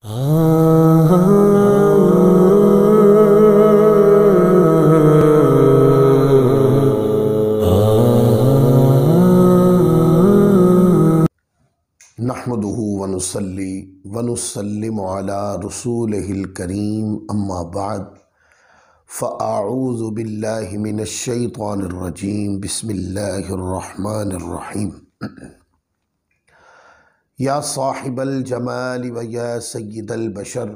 नहमदुहु व नुसल्ली व नुसल्लिमु अला रसूलिहिल करीम अम्मा बाद फ़अऊज़ु बिल्लाहि मिनश शैतानिर रजीम बिस्मिल्लाहिर रहमानिर रहीम। या साहिबल जमाल व या सय्यदल बशर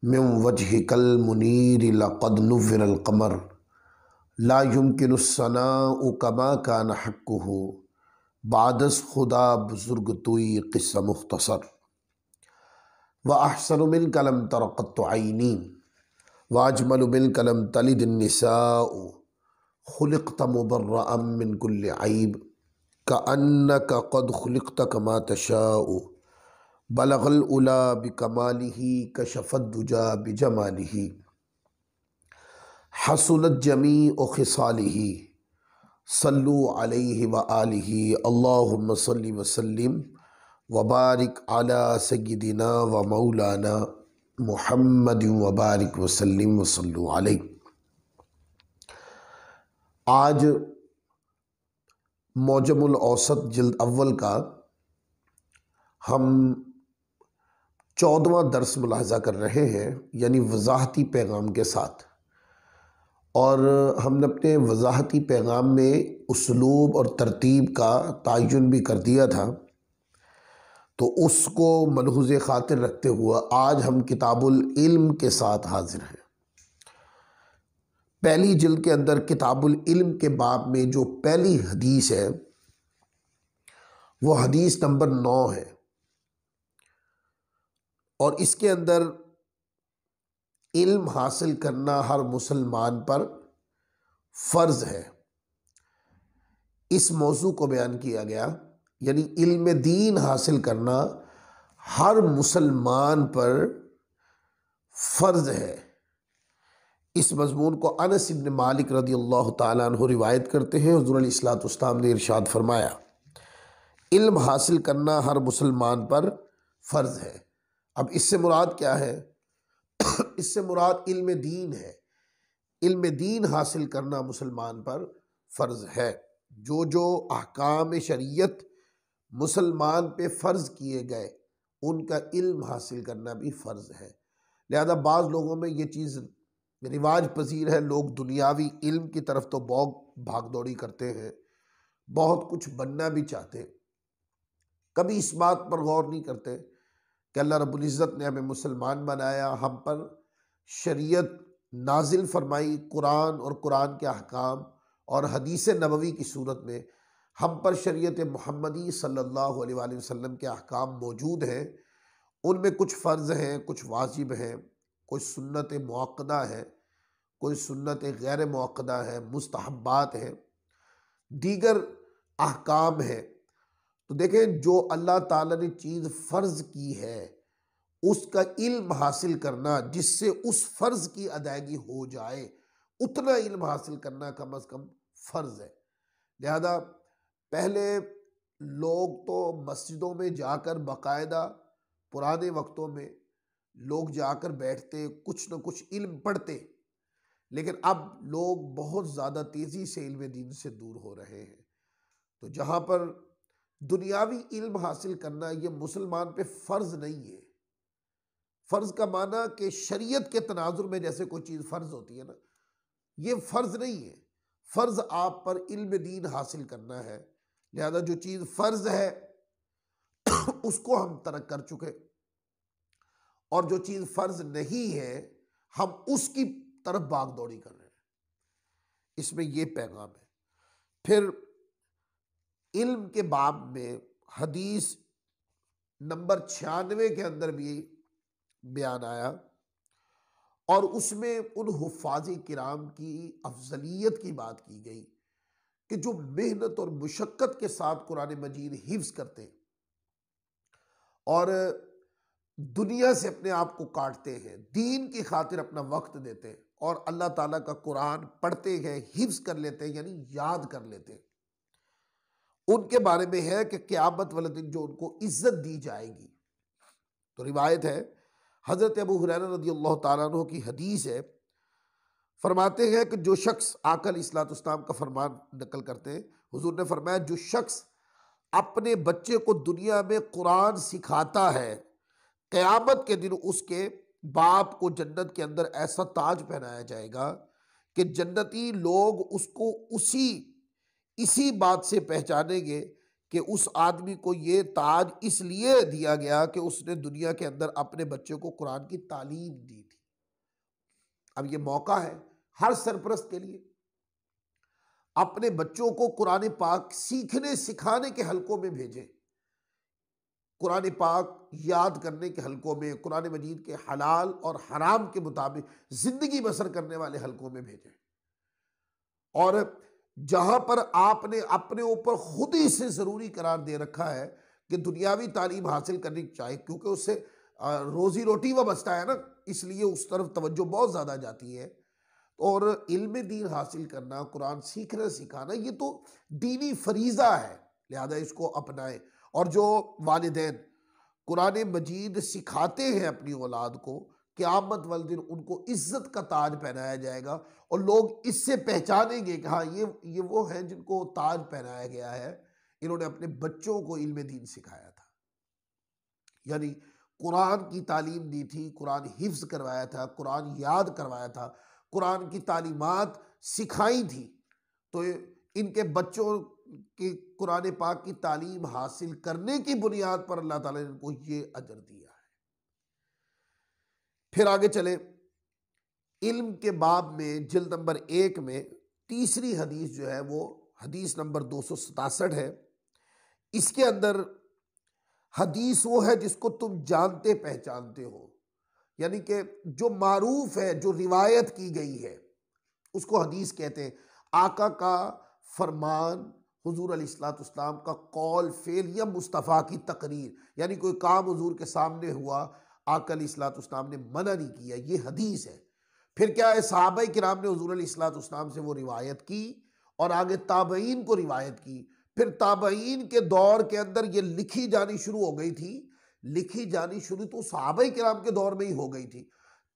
मिन वजहिकल मुनीर लक़द नुव्विरल क़मर ला युमकिनुस सनाउ कमा कान हक़्क़ुहु बादस खुदा बुजुर्ग तुई क़िस्सा मुख्तसर व अहसनु मिन कलम तरक़त आइनी व अजमलु मिन कलम तलिद निसाउ खुलिक़त मुबर्रअम मिन कुल्लि ऐब कअन्नक क़द खुलिक़त कमा तशाउ बलगल उला बिकमालिही कशफ़द दुजा बिजमालिही हसुनत जमीउ ख़िसालिही सल्लु अलैहि व आलिही अल्लाहुम्मा सल्लि व सल्लिम व बारिक अला सय्यिदिना व मौलाना मुहम्मद व बारिक व सल्लिम व सल्लु अलैहि। आज मौजमुल औसत जिल्द अव्वल का हम 14वां दर्स मुलाहज़ा कर रहे हैं, यानी वज़ाहती पैगाम के साथ। और हमने अपने वज़ाहती पैगाम में उसलूब और तरतीब का तयन भी कर दिया था, तो उसको मलहूज़े ख़ातिर रखते हुए आज हम किताबुल इल्म के साथ हाजिर हैं। पहली जिल्द के अंदर किताबुल इल्म के बाब में जो पहली हदीस है वो हदीस नंबर 9 है, और इसके अंदर इल्म हासिल करना हर मुसलमान पर फ़र्ज़ है। इस मौजू को बयान किया गया, यानी इल्म दीन हासिल करना हर मुसलमान पर फ़र्ज़ है। इस मज़मून को अनस इब्न मालिक रज़ियल्लाहु ताला अन्हु रिवायत करते हैं। हुज़ूर अलैहिस्सलातु वस्सलाम ने इरशाद फरमाया, इल्म हासिल करना हर मुसलमान पर फ़र्ज़ है। अब इससे मुराद क्या है? इससे मुराद इल्म दीन है। इल्म दीन हासिल करना मुसलमान पर फ़र्ज़ है। जो जो अहकाम शरीयत मुसलमान पे फ़र्ज़ किए गए उनका इल्म हासिल करना भी फ़र्ज़ है। लिहाजा बाज़ लोगों में ये चीज़ रिवाज पजीर है, लोग दुनियावी इल्म की तरफ तो बहुत भाग दौड़ी करते हैं, बहुत कुछ बनना भी चाहते हैं, कभी इस बात पर गौर नहीं करते कि अल्लाह रब्बुल इज़्ज़त ने हमें मुसलमान बनाया, हम पर शरीयत नाजिल फरमाई, कुरान और कुरान के अहकाम और हदीस नबवी की सूरत में हम पर शरीयत मुहम्मदी सल्लल्लाहु अलैहि वसल्लम के अहकाम मौजूद हैं। उनमें कुछ फ़र्ज़ हैं, कुछ वाजिब हैं, कुछ सुन्नत मुअक्कदा है, कोई सुन्नत गैर मुअक्कदा है, मुस्तहब्बात हैं, दीगर अहकाम है। तो देखें, जो अल्लाह ताला ने चीज़ फ़र्ज़ की है उसका इल्म हासिल करना, जिससे उस फ़र्ज़ की अदायगी हो जाए, उतना इल्म हासिल करना कम अज़ कम फ़र्ज़ है। लिहाजा पहले लोग तो मस्जिदों में जाकर बाकायदा, पुराने वक्तों में लोग जाकर बैठते, कुछ न कुछ इल्म पढ़ते, लेकिन अब लोग बहुत ज़्यादा तेज़ी से इल्म दीन से दूर हो रहे हैं। तो जहाँ पर दुनियावी इल्म हासिल करना ये मुसलमान पे फ़र्ज़ नहीं है। फ़र्ज़ का माना कि शरीयत के तनाजुर में जैसे कोई चीज़ फ़र्ज़ होती है ना, ये फ़र्ज़ नहीं है। फ़र्ज़ आप पर इल्म दीन हासिल करना है। लिहाजा जो चीज़ फ़र्ज़ है उसको हम तर्क कर चुके, और जो चीज़ फ़र्ज़ नहीं है हम उसकी तरफ भाग दौड़ी कर रहे हैं। इसमें ये पैगाम है। फिर इल्म के बाब में हदीस नंबर 96 के अंदर भी बयान आया, और उसमें उन हुफ़ाज़ किराम की अफजलियत की बात की गई कि जो मेहनत और मुशक्क़त के साथ कुरान मजीद हिफ्ज़ करते और दुनिया से अपने आप को काटते हैं, दीन की खातिर अपना वक्त देते हैं और अल्लाह ताला का कुरान पढ़ते हैं, हिफ्ज़ कर लेते हैं, यानी याद कर लेते हैं, उनके बारे में है कि क़यामत वाले दिन जो उनको इज्जत दी जाएगी तो रिवायत है, हज़रत अबू हुरैरा रज़ियल्लाहु ताला अन्हु की हदीस है, फरमाते हैं कि जो शख्स, आका अलैहिस्सलाम का फरमान नकल करते हैं, हुजूर ने फरमाया जो शख्स अपने बच्चे को दुनिया में कुरान सिखाता है, क़यामत के दिन उसके बाप को जन्नत के अंदर ऐसा ताज पहनाया जाएगा कि जन्नती लोग उसको इसी बात से पहचानेंगे कि उस आदमी को ये ताज इसलिए दिया गया कि उसने दुनिया के अंदर अपने बच्चे को कुरान की तालीम दी थी। अब ये मौका है हर सरपरस्त के लिए, अपने बच्चों को कुरान पाक सीखने सिखाने के हलकों में भेजें, कुरान पाक याद करने के हलकों में, कुरान मजीद के हलाल और हराम के मुताबिक जिंदगी बसर करने वाले हलकों में भेजें। और जहां पर आपने अपने ऊपर खुद ही से जरूरी करार दे रखा है कि दुनियावी तालीम हासिल करनी चाहिए, क्योंकि उससे रोजी रोटी व बचता है ना, इसलिए उस तरफ तवज्जो बहुत ज़्यादा जाती है। और इल्म दीन हासिल करना, कुरान सीखना सिखाना, ये तो दीनी फरीज़ा है, लिहाजा इसको अपनाएं। और जो वालिदैन कुरान मजीद सिखाते हैं अपनी औलाद को, क़यामत वाले दिन उनको इज्जत का ताज पहनाया जाएगा और लोग इससे पहचानेंगे कि हाँ ये वो हैं जिनको ताज पहनाया गया है, इन्होंने अपने बच्चों को इल्म दीन सिखाया था, यानी कुरान की तालीम दी थी, कुरान हिफ्ज करवाया था, कुरान याद करवाया था, कुरान की तालीमात सिखाई थी। तो इनके बच्चों की कुरान पाक की तालीम हासिल करने की बुनियाद पर अल्लाह ताला ने इनको ये अजर दिया है। फिर आगे चले, इल्म के बाब में जिल्द नंबर 1 में तीसरी हदीस जो है वो हदीस नंबर 267 है। इसके अंदर हदीस वो है जिसको तुम जानते पहचानते हो, यानी कि जो मारूफ है, जो रिवायत की गई है, उसको हदीस कहते हैं। आका का फरमान, हुजूर अलैहिस्सलाम का कौल फेल या मुस्तफ़ा की तकरीर, यानी कोई काम हुजूर के सामने हुआ, आका अलैहिस्सलाम ने मना नहीं किया, ये हदीस है। फिर क्या है, सहाबाए किराम ने हुजूर अलैहिस्सलाम से वो रिवायत की और आगे ताबईन को रिवायत की। फिर ताबईन के दौर के अंदर ये लिखी जानी शुरू हो गई थी। लिखी जानी शुरू तो सहाबाए किराम के दौर में ही हो गई थी।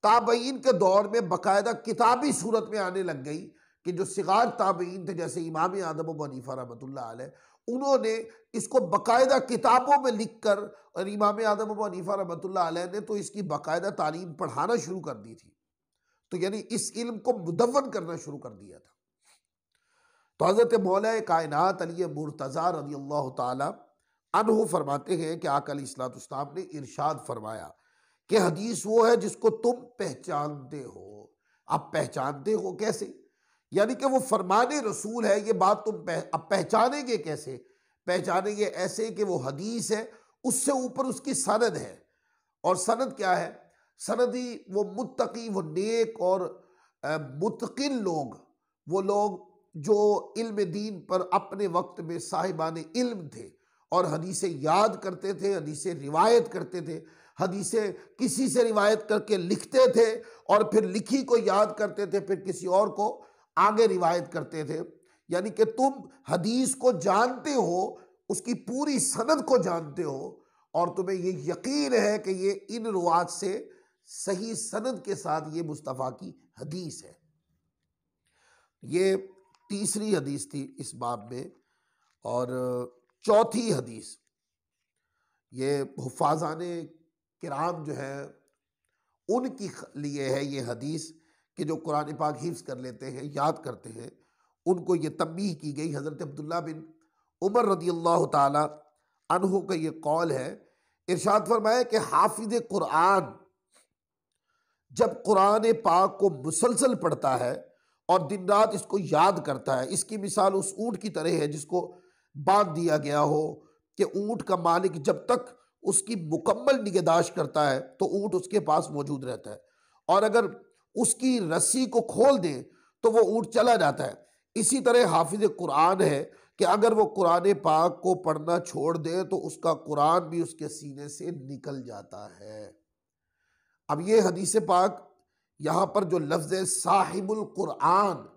ताबईन के दौर में बाकायदा किताबी सूरत में आने लग गई कि जो सिगार ताबईन थे, जैसे इमाम आदम अबू हनीफा रहमतुल्लाह अलैह, उन्होंने इसको बाकायदा किताबों में लिख कर, और इमाम आदम अबू हनीफा रहमतुल्लाह अलैह ने तो इसकी बाकायदा तालीम पढ़ाना शुरू कर दी थी। तो यानी इस इल्म को मुदव्वन करना शुरू कर दिया था। तो हज़रत मौला कायनात अली मुर्तज़ा रज़ियल्लाहु ताला अन्हु फरमाते हैं कि आका अलैहिस्सलाम ने इरशाद फरमाया कि हदीस वो है जिसको तुम पहचानते हो। अब पहचानते हो कैसे? यानी कि वो फरमाने रसूल है, ये बात तुम अब पहचानेंगे कैसे? पहचानेंगे ऐसे कि वो हदीस है, उससे ऊपर उसकी सनद है। और सनद क्या है? सनदी वो मुत्तकी, वो नेक और मुतकिन लोग, वो लोग जो इल्म दीन पर अपने वक्त में साहिबाने इल्म थे और हदीसें याद करते थे, हदीसें रिवायत करते थे, हदीसें किसी से रिवायत करके लिखते थे और फिर लिखी को याद करते थे, फिर किसी और को आगे रिवायत करते थे। यानी कि तुम हदीस को जानते हो, उसकी पूरी सनद को जानते हो और तुम्हें ये यकीन है कि ये इन रुवात से सही सनद के साथ ये मुस्तफ़ा की हदीस है। ये तीसरी हदीस थी इस बाब में। और चौथी हदीस, ये हुफ़ाज़ाने किराम जो है उनकी लिए है ये हदीस कि जो कुरान पाक हिफ्ज़ कर लेते हैं, याद करते हैं, उनको ये तंबीह की गई। हज़रत अब्दुल्ला बिन उमर रज़ियल्लाहु ताला अन्हु का ये कौल है, इरशाद फरमाया कि हाफिज़ कुरान जब कुरान पाक को मुसलसल पढ़ता है और दिन रात इसको याद करता है, इसकी मिसाल उस ऊँट की तरह है जिसको बांध दिया गया हो कि ऊँट का मालिक जब तक उसकी मुकम्मल निगहदाश्त करता है तो ऊँट उसके पास मौजूद रहता है, और अगर उसकी रस्सी को खोल दें तो वो ऊँट चला जाता है। इसी तरह हाफिज़ कुरान है कि अगर वो कुरान पाक को पढ़ना छोड़ दे तो उसका कुरान भी उसके सीने से निकल जाता है। अब ये हदीस पाक यहाँ पर जो लफ्ज़ है साहिबुल कुरान,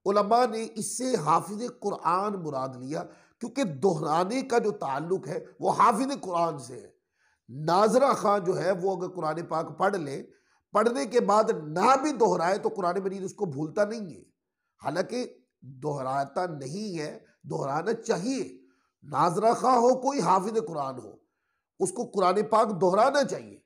उलमा ने इससे हाफिज़ कुरान मुराद लिया, क्योंकि दोहराने का जो ताल्लुक है वो हाफिज़ कुरान से है। नाजरा खां जो है वो अगर कुरान पाक पढ़ ले, पढ़ने के बाद ना भी दोहराए तो कुरान मजीद उसको भूलता नहीं है। हालांकि दोहराता नहीं है, दोहराना चाहिए। नाजरा खां हो कोई हाफिज कुरान हो, उसको कुरान पाक दोहराना चाहिए।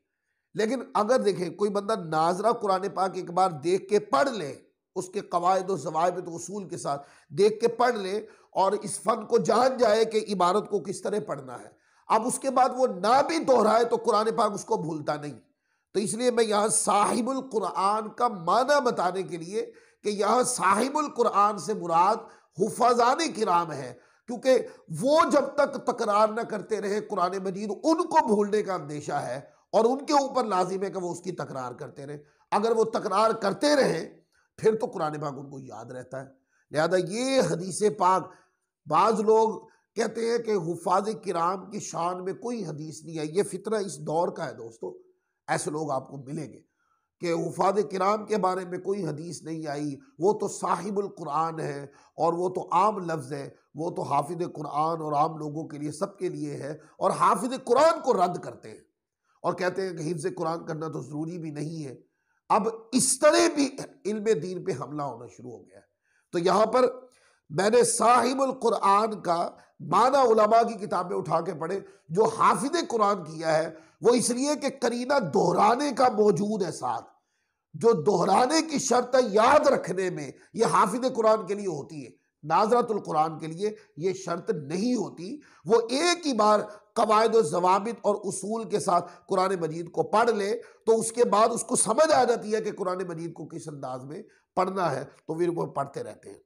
लेकिन अगर देखें कोई बंदा नाजरा कुरान पाक एक बार देख के पढ़ ले, उसके कवायद और ज़वाबित उसूल के साथ देख के पढ़ ले और इस फन को जान जाए कि इबारत को किस तरह पढ़ना है, अब उसके बाद वो ना भी दोहराए तो कुरान पाक उसको भूलता नहीं। तो इसलिए मैं यहाँ साहिबुल कुरान का माना बताने के लिए कि यहाँ साहिबुल कुरान से मुराद हुफ़ाज़ाने किराम है, क्योंकि वो जब तक तकरार न करते रहे कुरान मजीद उनको भूलने का अंदेशा है और उनके ऊपर लाजिम है कि वो उसकी तकरार करते रहे। अगर वो तकरार करते रहे फिर तो कुरान पाक उनको याद रहता है। लिहाजा ये हदीस पाक, बाज लोग कहते हैं कि हुफ़ाज़ किराम की शान में कोई हदीस नहीं है, ये फितना इस दौर का है दोस्तों। ऐसे लोग आपको मिलेंगे कि हुफ़ाज़ किराम के बारे में कोई हदीस नहीं आई, वो तो साहिबुल कुरान है और वो तो आम लफ्ज़ है, वो तो हाफिज़ कुरान और आम लोगों के लिए, सबके लिए है, और हाफिज़ कुरान को रद्द करते हैं और कहते हैं कि हिफ्ज़ कुरान करना तो ज़रूरी भी नहीं है। अब इस तरह भी इल्म दीन पे हमला होना शुरू हो गया है। तो यहाँ पर मैंने साहिबुल कुरान का माना उलमा की किताबें उठा के पढ़े, जो हाफिज़ कुरान किया है वो इसलिए कि करीना दोहराने का मौजूद है साथ। जो दोहराने की शर्त याद रखने में ये हाफिज़ कुरान के लिए होती है, नाज़रतुल कुरान के लिए ये शर्त नहीं होती। वो एक ही बार कवायद और ज़वाबित और उसूल के साथ कुरान मजीद को पढ़ ले तो उसके बाद उसको समझ आ जाती है कि कुरान मजीद को किस अंदाज में पढ़ना है, तो फिर वो पढ़ते रहते हैं।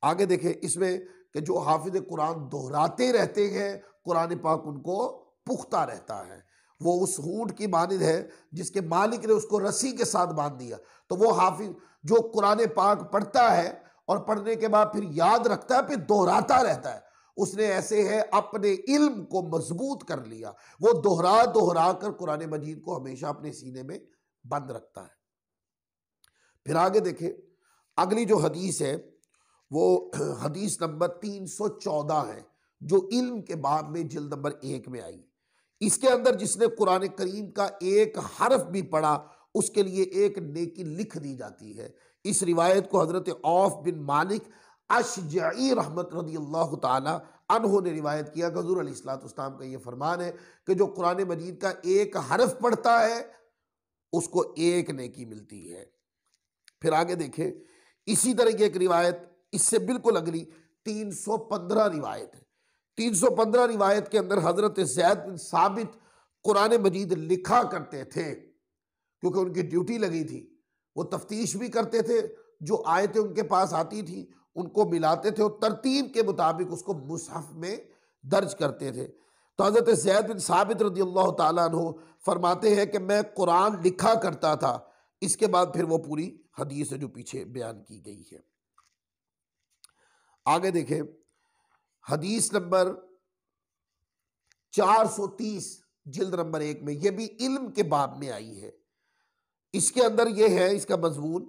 आगे देखें इसमें कि जो हाफिज़ कुरान दोहराते रहते हैं कुरान पाक उनको पुख्ता रहता है। वो उस ऊंट की मानिंद है जिसके मालिक ने उसको रस्सी के साथ बांध दिया। तो वो हाफिज जो कुरान पाक पढ़ता है और पढ़ने के बाद फिर याद रखता है, फिर दोहराता रहता है, उसने ऐसे है अपने इल्म को मजबूत कर लिया। वो दोहरा दोहरा कर कुरान मजीद को हमेशा अपने सीने में बंद रखता है। फिर आगे देखें, अगली जो हदीस है वो हदीस नंबर 314 है, जो इल्म के बाब में जिल्द नंबर 1 में आई। इसके अंदर जिसने कुरान करीम का एक हरफ भी पढ़ा उसके लिए एक नेकी लिख दी जाती है। इस रिवायत को हजरत औफ बिन मालिक अशजई रहमत रदियल्लाहु ताला अन्हु ने रिवायत किया। हुज़ूर अलैहिस्सलाम का ये फरमान है कि जो कुरान मजीद का एक हरफ पढ़ता है उसको एक नेकी मिलती है। फिर आगे देखें, इसी तरह की एक रिवायत इससे बिल्कुल अगली 315 रिवायत है। 315 रिवायत के अंदर हजरत ज़ैद बिन साबित कुरान मजीद लिखा करते थे, क्योंकि उनकी ड्यूटी लगी थी। वो तफ्तीश भी करते थे, जो आयतें उनके पास आती थी उनको मिलाते थे और तरतीब के मुताबिक उसको मुसहफ में दर्ज करते थे। तो हजरत ज़ैद बिन साबित रज़ियल्लाहु ताला अन्हु फरमाते हैं कि मैं कुरान लिखा करता था। इसके बाद फिर वो पूरी हदीस है जो पीछे बयान की गई है। आगे देखें, हदीस नंबर 430 जिल्द नंबर 1 में, यह भी इल्म के बाब में आई है। इसके अंदर यह है इसका मजमून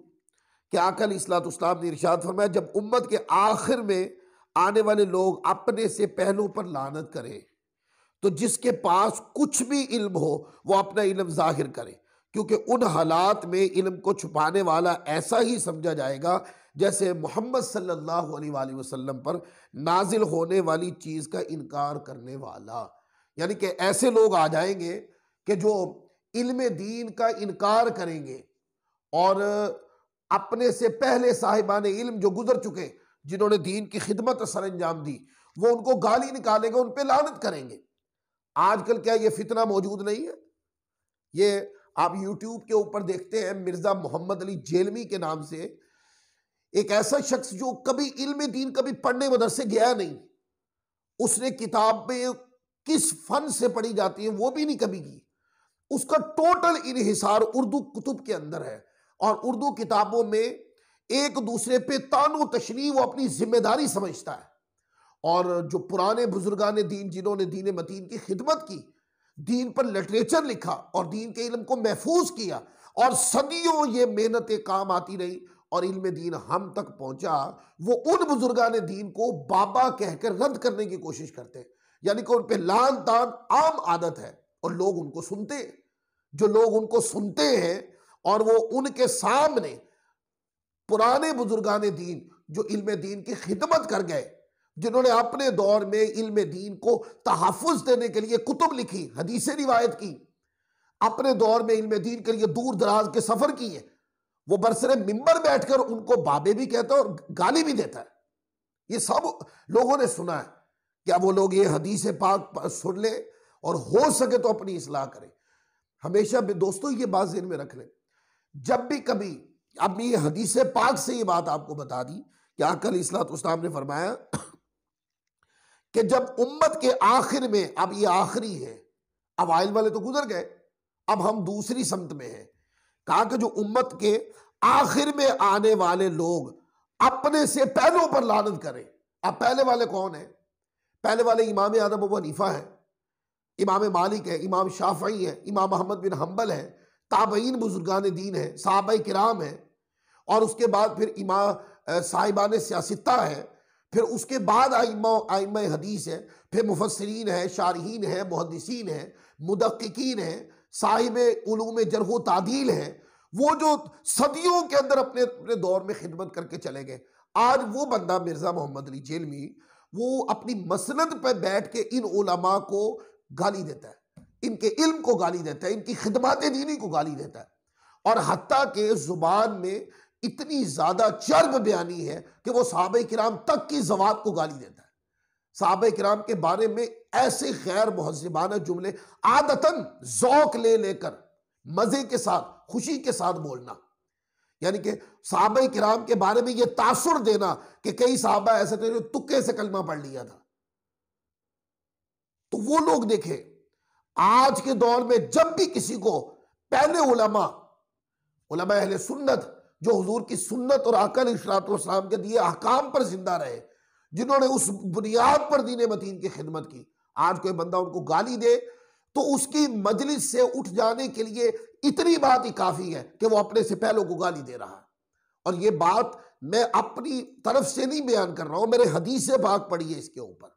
कि आका अलैहिस्सलाम ने इरशाद फरमाया, जब उम्मत के आखिर में आने वाले लोग अपने से पहलों पर लानत करें तो जिसके पास कुछ भी इल्म हो वो अपना इल्म जाहिर करे, क्योंकि उन हालात में इल्म को छुपाने वाला ऐसा ही समझा जाएगा जैसे मोहम्मद सल्लल्लाहु अलैहि वसल्लम पर नाजिल होने वाली चीज़ का इनकार करने वाला। यानी कि ऐसे लोग आ जाएंगे कि जो इल्म दीन का इनकार करेंगे और अपने से पहले साहिबान इल्म जो गुजर चुके, जिन्होंने दीन की खिदमत सर अंजाम दी, वो उनको गाली निकालेंगे, उन पर लानत करेंगे। आजकल क्या ये फितना मौजूद नहीं है? ये आप यूट्यूब के ऊपर देखते हैं, मिर्जा मोहम्मद अली जेलमी के नाम से एक ऐसा शख्स जो कभी इल्म दीन कभी पढ़ने मदरसे गया नहीं, उसने किताब में किस फन से पढ़ी जाती है वो भी नहीं कभी की। उसका टोटल इन्हिसार उर्दू कुतुब के अंदर है और उर्दू किताबों में एक दूसरे पे तानो तशरीह वो अपनी जिम्मेदारी समझता है। और जो पुराने बुजुर्गान दीन जिन्होंने दीन मतीन की खिदमत की, दीन पर लिटरेचर लिखा और दीन के इल्म को महफूज किया और सदियों ये मेहनतें काम आती रही और इल्म दीन हम तक पहुंचा, वो उन बुजुर्गान दीन को बाबा कहकर रद्द करने की कोशिश करते हैं यानी कि उन पे लान तान आम आदत है और लोग उनको सुनते हैं। जो लोग उनको सुनते हैं और वो उनके सामने पुराने बुजुर्गान दीन जो इल्म दीन की खिदमत कर गए, जिन्होंने अपने दौर में इल्म दीन को तहफ़्फ़ुज़ देने के लिए कुतुब लिखी, हदीसें रिवायत की, अपने दौर में इल्म दीन के लिए दूर दराज के सफर किए, वो बरसरे मिंबर बैठकर उनको बाबे भी कहता है और गाली भी देता है। ये सब लोगों ने सुना है। क्या वो लोग ये हदीस पाक सुन ले और हो सके तो अपनी इस्लाह करें। हमेशा दोस्तों ये बात ज़हन में रख लें, जब भी कभी, अब ये हदीस पाक से ये बात आपको बता दी कि आका अलैहिस्सलाम ने फरमाया कि जब उम्मत के आखिर में, अब ये आखिरी है, अब आइल वाले तो गुजर गए, अब हम दूसरी समत में हैं, कहा कि जो उम्मत के आखिर में आने वाले लोग अपने से पहलों पर लानत करें। अब पहले वाले कौन है? पहले वाले इमाम आज़म अबू हनीफा है, इमाम मालिक है, इमाम शाफई है, इमाम अहमद बिन हम्बल है, ताबईन बुजुर्गान दीन है, सहाबाए किराम है, और उसके बाद फिर साहिबान सियासता है, फिर उसके बाद आइम्मा हदीस है, फिर मुफस्सिरीन है, शारहीन है, मुहद्दिसीन है, मुदक्किकीन है, साहिब उलूम जरह तादील है, वो जो सदियों के अंदर अपने अपने दौर में खिदमत करके चले गए। आज वो बंदा मिर्ज़ा मोहम्मद अली जेलमी वो अपनी मसनद पर बैठ के इन उलमा को गाली देता है, इनके इल्म को गाली देता है, इनकी खिदमत दीनी को गाली देता है, और हत्ता के जुबान में इतनी ज्यादा चर्ब बयानी है कि वो सहाबे किराम तक की ज़वात को गाली देता है। सहाबे किराम के बारे में ऐसे गैर मुहज़्ज़िबाना जुमले, आदतन ज़ौक़ ले लेकर मजे के साथ, खुशी के साथ बोलना, यानी कि सहाबे किराम के बारे में ये तासुर देना कि कई सहाबा ऐसे थे जो तुक्के से कलमा पढ़ लिया था। तो वो लोग देखे आज के दौर में जब भी किसी को पहले उलमा अहले सुन्नत जो हुजूर की सुन्नत और आका अलैहिस्सलाम के दिए अहकाम पर जिंदा रहे, जिन्होंने उस बुनियाद पर दीन मतीन की खिदमत की, आज कोई बंदा उनको गाली दे तो उसकी मजलिस से उठ जाने के लिए इतनी बात ही काफी है कि वो अपने से पहलों को गाली दे रहा है। और ये बात मैं अपनी तरफ से नहीं बयान कर रहा हूं, मेरे हदीस पाक पढ़ी है इसके ऊपर।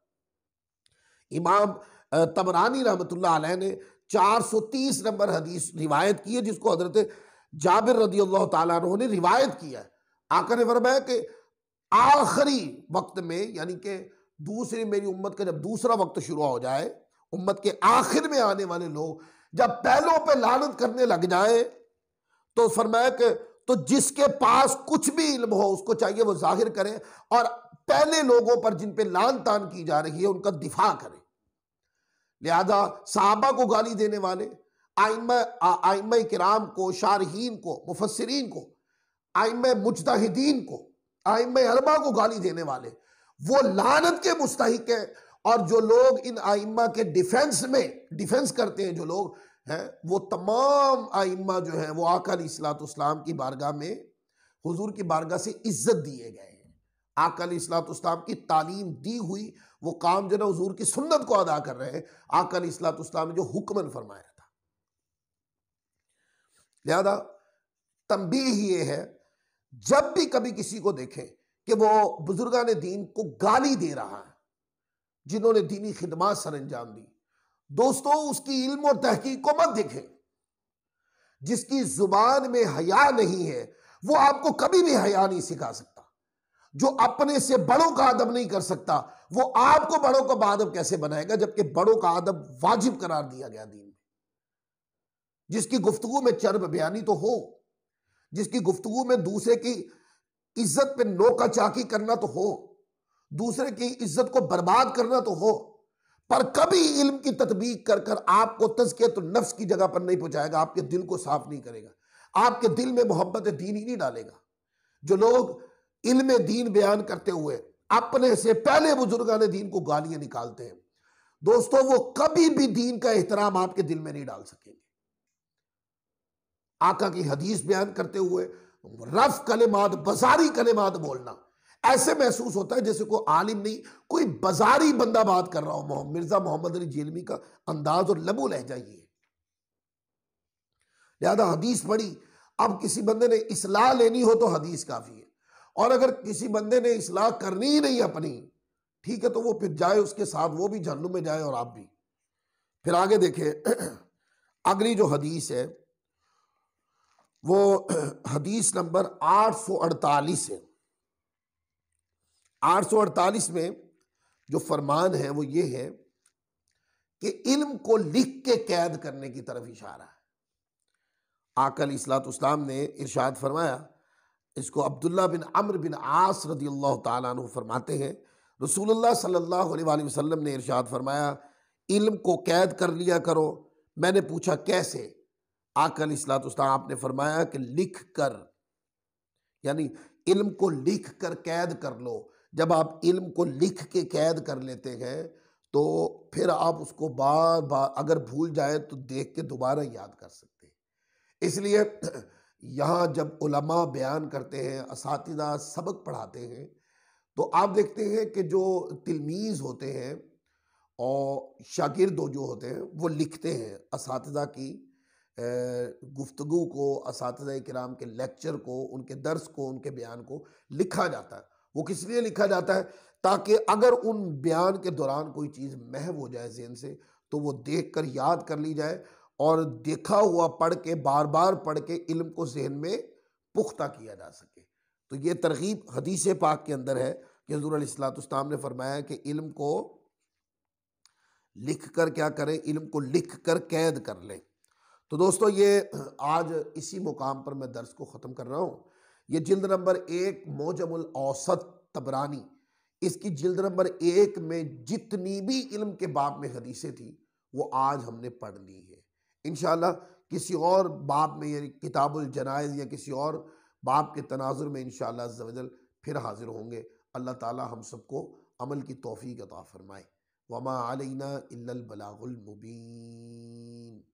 इमाम तबरानी रहमतुल्लाह अलैह ने 430 नंबर हदीस रिवायत की है, जिसको हजरत जाबिर रदियल्लाहु ताला अन्हु ने रिवायत किया है। आका ने फरमाया कि आखिरी वक्त में, यानी कि दूसरी मेरी उम्मत का जब दूसरा वक्त शुरू हो जाए, उम्मत के आखिर में आने वाले लोग जब पहलों पे लानत करने लग जाए, तो फरमाया कि तो जिसके पास कुछ भी इल्म हो उसको चाहिए वो जाहिर करे और पहले लोगों पर जिन पे लान तान की जा रही है उनका दिफा करे। लिहाजा सहाबा को गाली देने वाले, आइम्मा किराम को, शारहीन को, मुफस्सिरीन को, आइम्मा मुज्तहिदीन को, आइम्मा अरबा को गाली देने वाले वो लानत के मुस्तहिक हैं। और जो लोग इन आइम्मा के डिफेंस करते हैं, जो लोग हैं, वो तमाम आइम्मा जो हैं वो आका अलैहिस्सलाम की बारगाह में, हुजूर की बारगाह से इज्जत दिए गए हैं। आका अलैहिस्सलाम की तालीम दी हुई वो काम जो ना हुजूर की सुन्नत को अदा कर रहे हैं, आका अलैहिस्सलाम ने जो हुक्मन फरमाया था। लिहाजा तंबीह ये है, जब भी कभी किसी को देखें कि वो बुजुर्गान दीन को गाली दे रहा है, जिन्होंने दीनी खिदमत सर अंजाम दी, दोस्तों उसकी इल्म और तहकीक को मत देखें। जिसकी जुबान में हया नहीं है वो आपको कभी भी हया नहीं सिखा सकता। जो अपने से बड़ों का अदब नहीं कर सकता वो आपको बड़ों का बाअदब कैसे बनाएगा, जबकि बड़ों का अदब वाजिब करार दिया गया दीन में। जिसकी गुफ्तगू में चर्ब बयानी तो हो, जिसकी गुफ्तगू में दूसरे की इज्जत पे नोका चाकी करना तो हो, दूसरे की इज्जत को बर्बाद करना तो हो, पर कभी इल्म की तत्बीक कर कर आपको तज़कियत नफ्स की जगह पर नहीं पहुंचाएगा, आपके दिल को साफ नहीं करेगा, आपके दिल में मोहब्बत दीन ही नहीं डालेगा। जो लोग इल्म दीन बयान करते हुए अपने से पहले बुजुर्गान दीन को गालियां निकालते हैं, दोस्तों वो कभी भी दीन का एहतराम आपके दिल में नहीं डाल सकेंगे। आका की हदीस बयान करते हुए रफ कलिमात, बाजारी कलिमात बोलना, ऐसे महसूस होता है जैसे कोई आलिम नहीं, कोई बाजारी बंदा बात कर रहा हो। मिर्जा मोहम्मद अली जेलमी का अंदाज और लबो लहजा ये है। लिहाजा हदीस पढ़ी, अब किसी बंदे ने इस्लाह लेनी हो तो हदीस काफी है, और अगर किसी बंदे ने इस्लाह करनी ही नहीं अपनी, ठीक है, तो वो फिर जाए उसके साथ, वो भी जहन्नुम में जाए और आप भी। फिर आगे देखें, अगली जो हदीस है वो हदीस नंबर 848 है। 848 में जो फरमान है वो ये है कि इल्म को लिख के कैद करने की तरफ इशारा है। आका अलैहिस्सलाम ने इरशाद फरमाया, इसको अब्दुल्ला बिन अम्र बिन आस रदियल्लाहु ताला अन्हु फरमाते हैं, रसूलुल्लाह सल्लल्लाहु अलैहि वसल्लम ने इरशाद फरमाया, इल्म को कैद कर लिया करो। मैंने पूछा कैसे? आका अलैहिस्सलाम आपने फरमाया कि लिख कर, यानी इल्म को लिख कर कैद कर लो। जब आप इल्म को लिख के कैद कर लेते हैं तो फिर आप उसको बार बार अगर भूल जाए तो देख के दोबारा याद कर सकते हैं। इसलिए यहाँ जब उलमा बयान करते हैं, असातिज़ा सबक पढ़ाते हैं, तो आप देखते हैं कि जो तिलमीज़ होते हैं और शागिर्द जो होते हैं वो लिखते हैं असातिज़ा की गुफ्तगू को, असातिज़ा किराम के लेक्चर को, उनके दर्स को, उनके बयान को लिखा जाता है। वो किस लिए लिखा जाता है? ताकि अगर उन बयान के दौरान कोई चीज़ महव हो जाए ज़हन से तो वो देख कर याद कर ली जाए और देखा हुआ पढ़ के बार बार पढ़ के इल्म को ज़हन में पुख्ता किया जा सके। तो ये तरगीब हदीस पाक के अंदर है कि हुज़ूर अलैहिस्सलाम ने फरमाया कि इल्म को लिख कर क्या करें, इल्म को लिख कर कैद कर लें। तो दोस्तों ये आज इसी मुकाम पर मैं दर्स को ख़त्म कर रहा हूँ। ये जिल्द नंबर 1 मोजमुल औसत तबरानी, इसकी जिल्द नंबर 1 में जितनी भी इल्म के बाब में हदीसें थी वो आज हमने पढ़ ली है। इंशाअल्लाह किसी और बाब में, यानी किताबुल जनाइज़ या किसी और बाब के तनाजुर में इंशाअल्लाह अज़्ज़ा वजल फिर हाजिर होंगे। अल्लाह ताला हम सबको अमल की तौफीक अता फरमाए। वमा अलैना इल्लल बलागुल मुबीन।